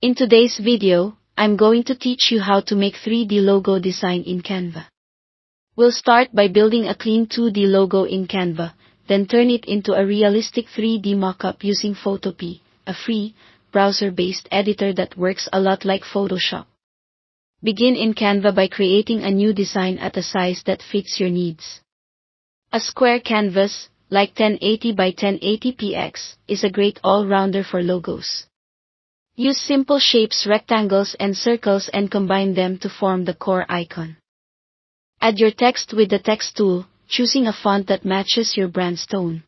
In today's video, I'm going to teach you how to make 3D logo design in Canva. We'll start by building a clean 2D logo in Canva, then turn it into a realistic 3D mockup using Photopea, a free, browser-based editor that works a lot like Photoshop. Begin in Canva by creating a new design at a size that fits your needs. A square canvas, like 1080 by 1080 px, is a great all-rounder for logos. Use simple shapes, rectangles and circles and combine them to form the core icon. Add your text with the text tool, choosing a font that matches your brand's tone.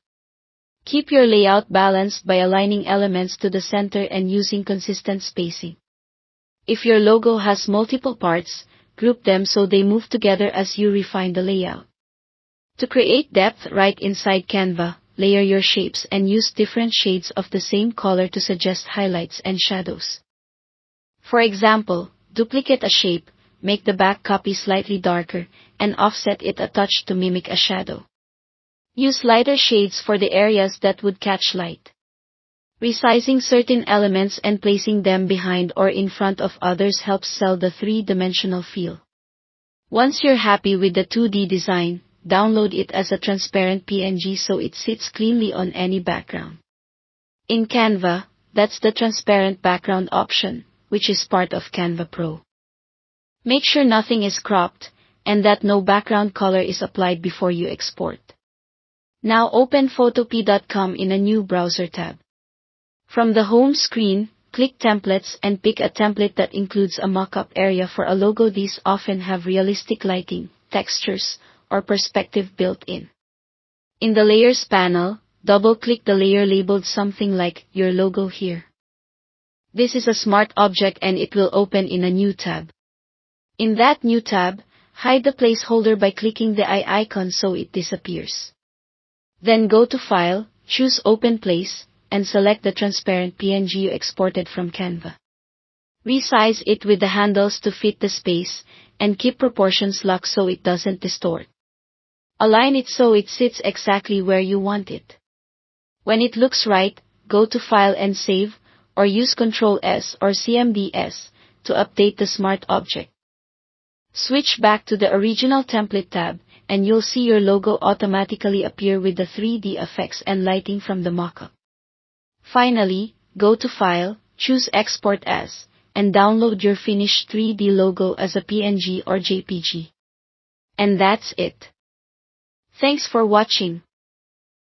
Keep your layout balanced by aligning elements to the center and using consistent spacing. If your logo has multiple parts, group them so they move together as you refine the layout. To create depth right inside Canva, layer your shapes and use different shades of the same color to suggest highlights and shadows. For example, duplicate a shape, make the back copy slightly darker, and offset it a touch to mimic a shadow. Use lighter shades for the areas that would catch light. Resizing certain elements and placing them behind or in front of others helps sell the three-dimensional feel. Once you're happy with the 2D design, download it as a transparent PNG so it sits cleanly on any background. In Canva, that's the transparent background option, which is part of Canva Pro. Make sure nothing is cropped, and that no background color is applied before you export. Now open photopea.com in a new browser tab. From the home screen, click Templates and pick a template that includes a mockup area for a logo. These often have realistic lighting, textures, or perspective built in. In the Layers panel, double-click the layer labeled something like Your Logo here. This is a smart object and it will open in a new tab. In that new tab, hide the placeholder by clicking the eye icon so it disappears. Then go to File, choose Open Place, and select the transparent PNG you exported from Canva. Resize it with the handles to fit the space, and keep proportions locked so it doesn't distort. Align it so it sits exactly where you want it. When it looks right, go to File and Save, or use Ctrl+S or CMD+S to update the smart object. Switch back to the original template tab, and you'll see your logo automatically appear with the 3D effects and lighting from the mockup. Finally, go to File, choose Export As, and download your finished 3D logo as a PNG or JPG. And that's it. Thanks for watching.